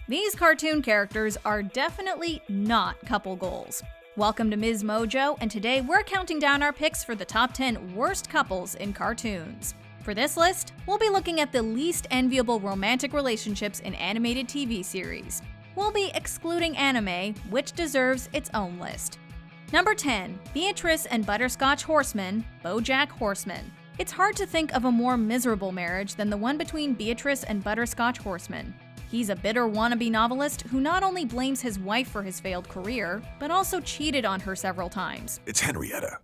These cartoon characters are definitely not couple goals. Welcome to MsMojo, and today we're counting down our picks for the top 10 worst couples in cartoons. For this list, we'll be looking at the least enviable romantic relationships in animated TV series. We'll be excluding anime, which deserves its own list. Number 10, Beatrice and Butterscotch Horseman, BoJack Horseman. It's hard to think of a more miserable marriage than the one between Beatrice and Butterscotch Horseman. He's a bitter wannabe novelist who not only blames his wife for his failed career, but also cheated on her several times. It's Henrietta.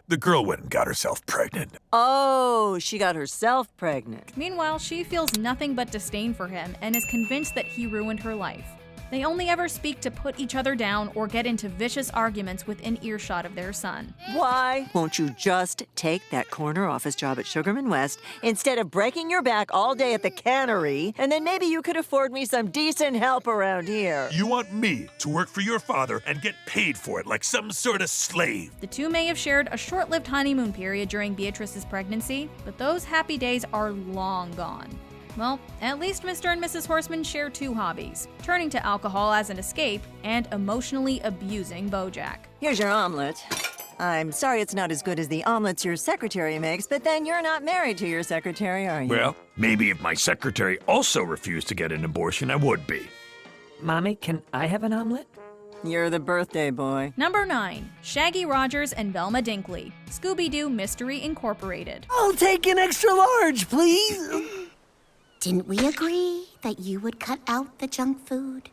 The girl went and got herself pregnant. Oh, she got herself pregnant. Meanwhile, she feels nothing but disdain for him and is convinced that he ruined her life. They only ever speak to put each other down or get into vicious arguments within earshot of their son. Why won't you just take that corner office job at Sugarman West instead of breaking your back all day at the cannery, and then maybe you could afford me some decent help around here? You want me to work for your father and get paid for it like some sort of slave? The two may have shared a short-lived honeymoon period during Beatrice's pregnancy, but those happy days are long gone. Well, at least Mr. and Mrs. Horseman share two hobbies, turning to alcohol as an escape and emotionally abusing BoJack. Here's your omelet. I'm sorry it's not as good as the omelets your secretary makes, but then you're not married to your secretary, are you? Well, maybe if my secretary also refused to get an abortion, I would be. Mommy, can I have an omelet? You're the birthday boy. Number 9, Shaggy Rogers and Velma Dinkley, Scooby-Doo Mystery Incorporated. I'll take an extra large, please. Didn't we agree that you would cut out the junk food?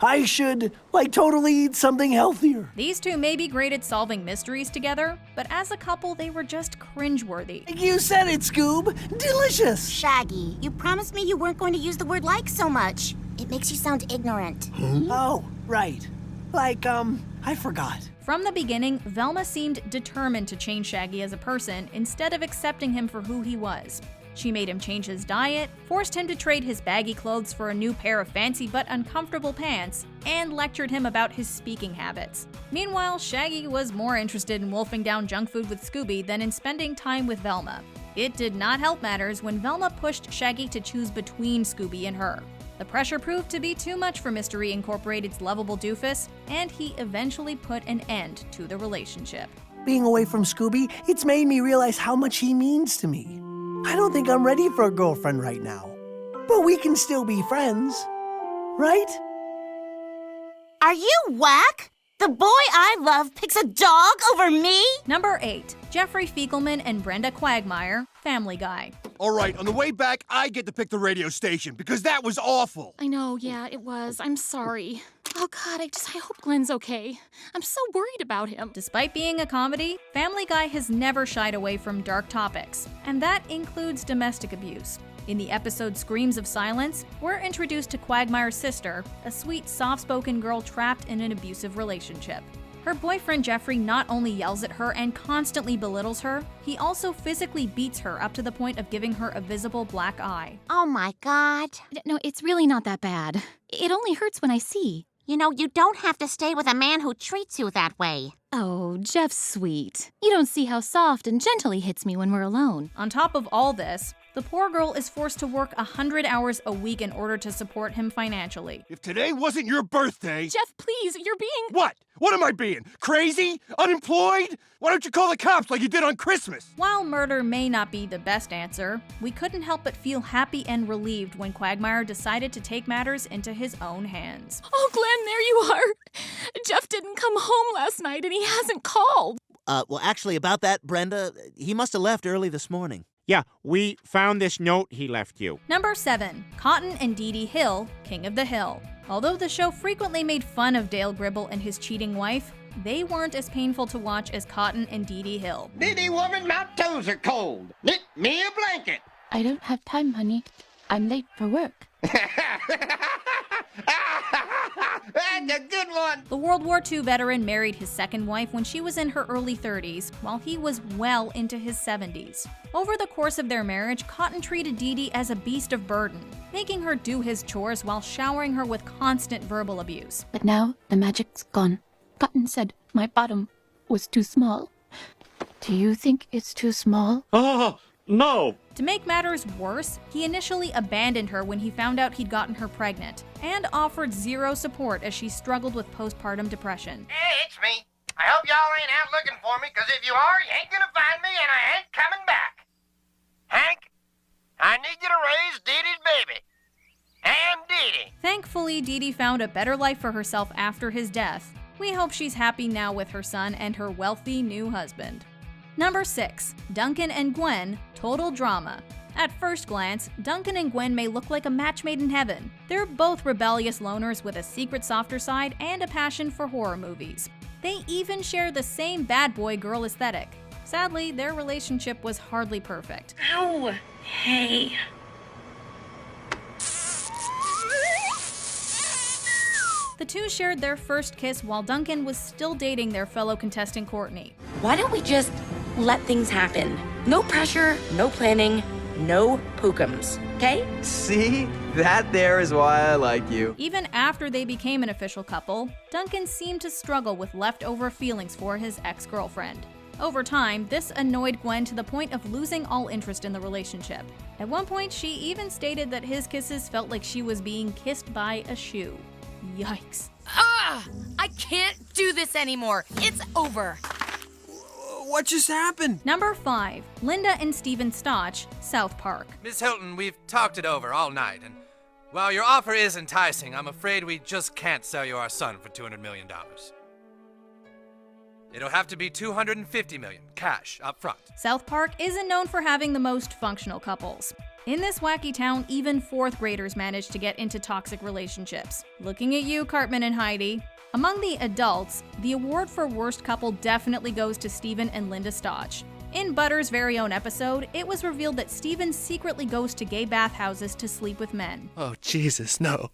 I should, totally eat something healthier. These two may be great at solving mysteries together, but as a couple, they were just cringeworthy. You said it, Scoob. Delicious. Shaggy, you promised me you weren't going to use the word like so much. It makes you sound ignorant. Oh, right. I forgot. From the beginning, Velma seemed determined to change Shaggy as a person instead of accepting him for who he was. She made him change his diet, forced him to trade his baggy clothes for a new pair of fancy but uncomfortable pants, and lectured him about his speaking habits. Meanwhile, Shaggy was more interested in wolfing down junk food with Scooby than in spending time with Velma. It did not help matters when Velma pushed Shaggy to choose between Scooby and her. The pressure proved to be too much for Mystery Incorporated's lovable doofus, and he eventually put an end to the relationship. Being away from Scooby, it's made me realize how much he means to me. I don't think I'm ready for a girlfriend right now. But we can still be friends, right? Are you whack? The boy I love picks a dog over me? Number 8, Jeffery Fecalman and Brenda Quagmire, Family Guy. All right, on the way back, I get to pick the radio station because that was awful. I know, yeah, it was. I'm sorry. Oh God, I hope Glenn's okay. I'm so worried about him. Despite being a comedy, Family Guy has never shied away from dark topics, and that includes domestic abuse. In the episode Screams of Silence, we're introduced to Quagmire's sister, a sweet, soft-spoken girl trapped in an abusive relationship. Her boyfriend Jeffery not only yells at her and constantly belittles her, he also physically beats her up to the point of giving her a visible black eye. Oh my God. No, it's really not that bad. It only hurts when I see. You know, you don't have to stay with a man who treats you that way. Oh, Jeff's sweet. You don't see how soft and gentle he hits me when we're alone. On top of all this, the poor girl is forced to work 100 hours a week in order to support him financially. If today wasn't your birthday... Jeff, please, you're being... What? What am I being? Crazy? Unemployed? Why don't you call the cops like you did on Christmas? While murder may not be the best answer, we couldn't help but feel happy and relieved when Quagmire decided to take matters into his own hands. Oh, Glenn, there you are. Jeff didn't come home last night and he hasn't called. Well, actually, about that, Brenda, he must have left early this morning. Yeah, we found this note he left you. Number 7, Cotton and Didi Hill, King of the Hill. Although the show frequently made fun of Dale Gribble and his cheating wife, they weren't as painful to watch as Cotton and Didi Hill. Didi woman, my toes are cold. Knit me a blanket. I don't have time, honey. I'm late for work. That's a good one. The World War II veteran married his second wife when she was in her early 30s, while he was well into his 70s. Over the course of their marriage, Cotton treated Didi as a beast of burden, making her do his chores while showering her with constant verbal abuse. But now the magic's gone. Cotton said my bottom was too small. Do you think it's too small? Oh, no. To make matters worse, he initially abandoned her when he found out he'd gotten her pregnant, and offered zero support as she struggled with postpartum depression. Hey, it's me. I hope y'all ain't out looking for me, because if you are, you ain't gonna find me, and I ain't coming back. Hank, I need you to raise Didi's baby. And Didi. Thankfully, Didi found a better life for herself after his death. We hope she's happy now with her son and her wealthy new husband. Number 6. Duncan and Gwen, Total Drama. At first glance, Duncan and Gwen may look like a match made in heaven. They're both rebellious loners with a secret softer side and a passion for horror movies. They even share the same bad boy girl aesthetic. Sadly, their relationship was hardly perfect. Ow! Hey. The two shared their first kiss while Duncan was still dating their fellow contestant Courtney. Why don't we just let things happen? No pressure, no planning, no pookums, okay? See? That there is why I like you. Even after they became an official couple, Duncan seemed to struggle with leftover feelings for his ex-girlfriend. Over time, this annoyed Gwen to the point of losing all interest in the relationship. At one point, she even stated that his kisses felt like she was being kissed by a shoe. Yikes. I can't do this anymore. It's over. What just happened? Number 5. Linda and Steven Stotch, South Park. Miss Hilton, we've talked it over all night, and while your offer is enticing, I'm afraid we just can't sell you our son for $200 million. It'll have to be $250 million, cash, up front. South Park isn't known for having the most functional couples. In this wacky town, even 4th graders manage to get into toxic relationships. Looking at you, Cartman and Heidi. Among the adults, the award for worst couple definitely goes to Steven and Linda Stotch. In Butter's very own episode, it was revealed that Steven secretly goes to gay bathhouses to sleep with men. Oh, Jesus, no.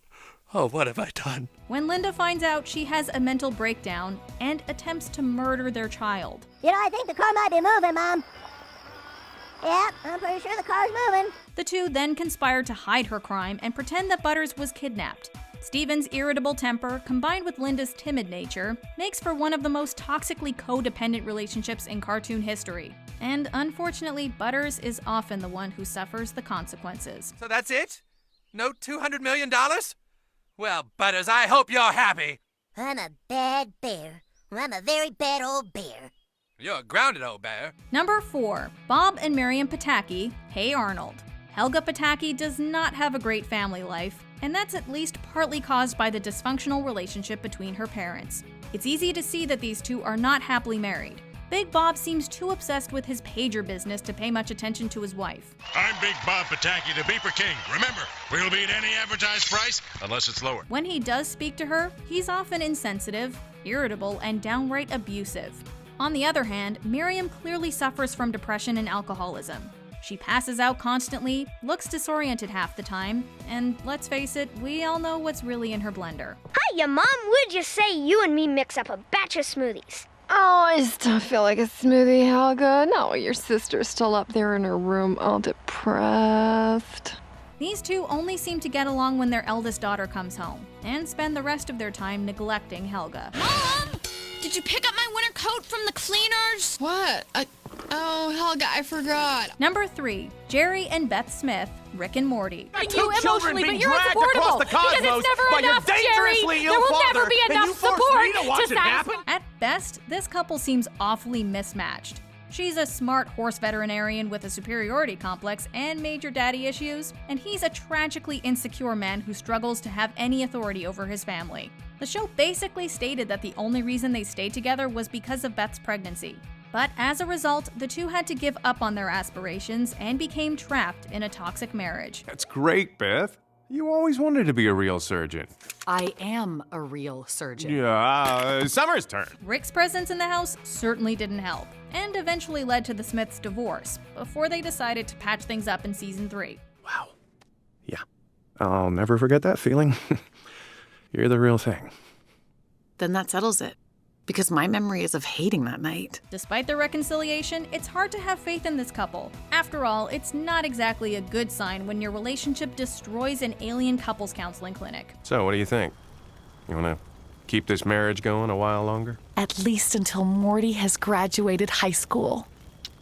Oh, what have I done? When Linda finds out, she has a mental breakdown and attempts to murder their child. You know, I think the car might be moving, Mom. Yep, I'm pretty sure the car's moving. The two then conspire to hide her crime and pretend that Butters was kidnapped. Steven's irritable temper, combined with Linda's timid nature, makes for one of the most toxically codependent relationships in cartoon history. And unfortunately, Butters is often the one who suffers the consequences. So that's it? No $200 million? Well, Butters, I hope you're happy. I'm a bad bear. I'm a very bad old bear. You're a grounded old bear. Number 4. Bob and Miriam Pataki, Hey Arnold. Helga Pataki does not have a great family life, and that's at least partly caused by the dysfunctional relationship between her parents. It's easy to see that these two are not happily married. Big Bob seems too obsessed with his pager business to pay much attention to his wife. I'm Big Bob Pataki, the Beeper King. Remember, we'll beat any advertised price unless it's lower. When he does speak to her, he's often insensitive, irritable, and downright abusive. On the other hand, Miriam clearly suffers from depression and alcoholism. She passes out constantly, looks disoriented half the time, and let's face it, we all know what's really in her blender. Hiya, Mom. We'll just say you and me mix up a batch of smoothies. Oh, I just don't feel like a smoothie, Helga. Not while your sister's still up there in her room all depressed. These two only seem to get along when their eldest daughter comes home, and spend the rest of their time neglecting Helga. Mom! Did you pick up my winter coat from the cleaners? What? Oh, Helga, I forgot. Number 3. Jerry and Beth Smith, Rick and Morty. Two children being dragged across the cosmos by your dangerously ill father, and you forced me to watch it happen? At best, this couple seems awfully mismatched. She's a smart horse veterinarian with a superiority complex and major daddy issues, and he's a tragically insecure man who struggles to have any authority over his family. The show basically stated that the only reason they stayed together was because of Beth's pregnancy. But as a result, the two had to give up on their aspirations and became trapped in a toxic marriage. That's great, Beth. You always wanted to be a real surgeon. I am a real surgeon. Yeah, Summer's turn. Rick's presence in the house certainly didn't help, and eventually led to the Smiths' divorce, before they decided to patch things up in season 3. Wow. Yeah. I'll never forget that feeling. You're the real thing. Then that settles it. Because my memory is of hating that night. Despite their reconciliation, it's hard to have faith in this couple. After all, it's not exactly a good sign when your relationship destroys an alien couples counseling clinic. So, what do you think? You want to keep this marriage going a while longer? At least until Morty has graduated high school.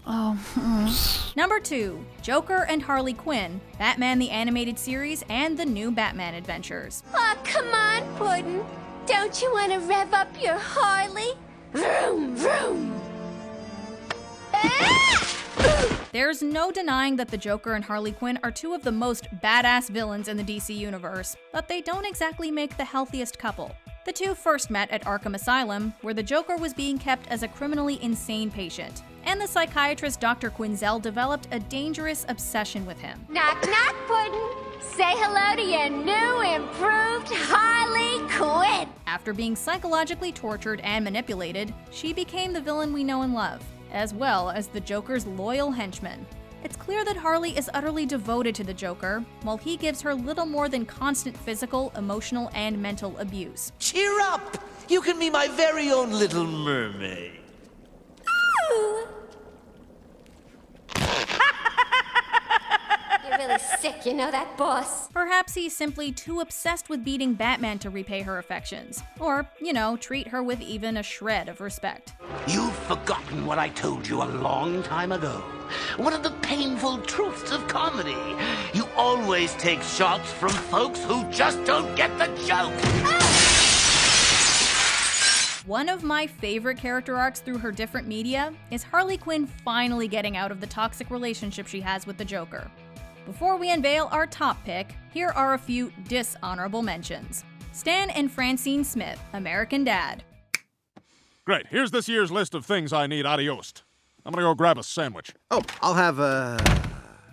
Number 2, Joker and Harley Quinn, Batman the Animated Series, and the new Batman Adventures. Oh, come on, Puddin'. Don't you want to rev up your Harley? Vroom, vroom. There's no denying that the Joker and Harley Quinn are two of the most badass villains in the DC universe, but they don't exactly make the healthiest couple. The two first met at Arkham Asylum, where the Joker was being kept as a criminally insane patient, and the psychiatrist Dr. Quinzel developed a dangerous obsession with him. Knock, knock, Puddin'. Say hello to your new, improved Harley Quinn. After being psychologically tortured and manipulated, she became the villain we know and love, as well as the Joker's loyal henchman. It's clear that Harley is utterly devoted to the Joker, while he gives her little more than constant physical, emotional, and mental abuse. Cheer up! You can be my very own little mermaid. Ooh. You're really sick, you know that, boss? Perhaps he's simply too obsessed with beating Batman to repay her affections. Or, treat her with even a shred of respect. You've forgotten what I told you a long time ago. One of the painful truths of comedy. You always take shots from folks who just don't get the joke. One of my favorite character arcs through her different media is Harley Quinn finally getting out of the toxic relationship she has with the Joker. Before we unveil our top pick, here are a few dishonorable mentions. Stan and Francine Smith, American Dad. Great, here's this year's list of things I need adios. I'm gonna go grab a sandwich. Oh, I'll have a...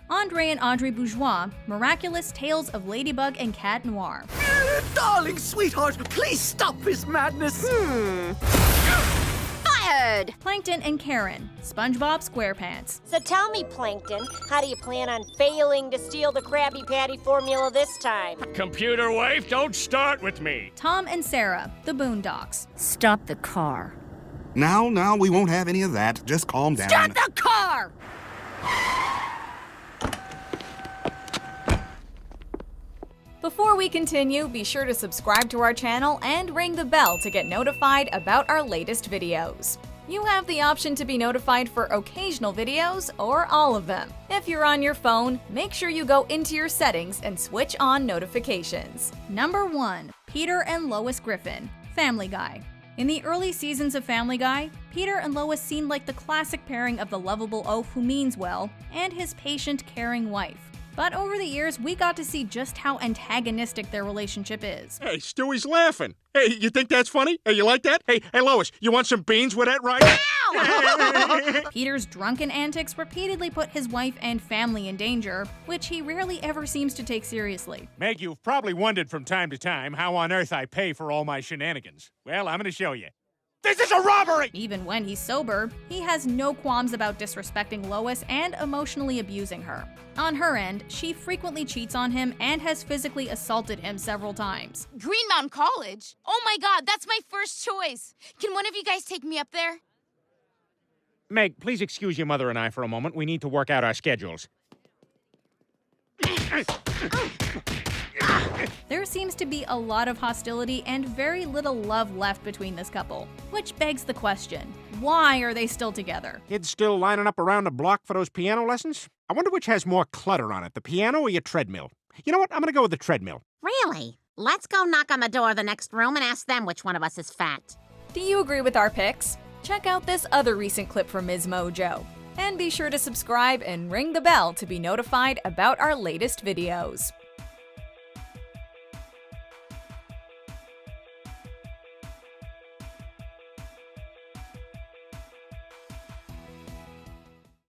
Andre and Audrey Bourgeois, Miraculous Tales of Ladybug and Cat Noir. Darling sweetheart, please stop this madness. Fired! Plankton and Karen, SpongeBob SquarePants. So tell me, Plankton, how do you plan on failing to steal the Krabby Patty formula this time? Computer wife, don't start with me. Tom and Sarah, The Boondocks. Stop the car. Now, we won't have any of that. Just calm down. Stop the car! Before we continue, be sure to subscribe to our channel and ring the bell to get notified about our latest videos. You have the option to be notified for occasional videos or all of them. If you're on your phone, make sure you go into your settings and switch on notifications. Number 1, Peter and Lois Griffin, Family Guy. In the early seasons of Family Guy, Peter and Lois seemed like the classic pairing of the lovable oaf who means well and his patient, caring wife. But over the years, we got to see just how antagonistic their relationship is. Hey, Stewie's laughing. Hey, you think that's funny? Hey, you like that? Hey, Lois, you want some beans with that rice? Peter's drunken antics repeatedly put his wife and family in danger, which he rarely ever seems to take seriously. Meg, you've probably wondered from time to time how on earth I pay for all my shenanigans. Well, I'm gonna show you. This is a robbery! Even when he's sober, he has no qualms about disrespecting Lois and emotionally abusing her. On her end, she frequently cheats on him and has physically assaulted him several times. Green Mountain College? Oh my god, that's my first choice. Can one of you guys take me up there? Meg, please excuse your mother and I for a moment. We need to work out our schedules. There seems to be a lot of hostility and very little love left between this couple, which begs the question, why are they still together? Kids still lining up around the block for those piano lessons? I wonder which has more clutter on it, the piano or your treadmill? You know what? I'm gonna go with the treadmill. Really? Let's go knock on the door of the next room and ask them which one of us is fat. Do you agree with our picks? Check out this other recent clip from MsMojo. And be sure to subscribe and ring the bell to be notified about our latest videos.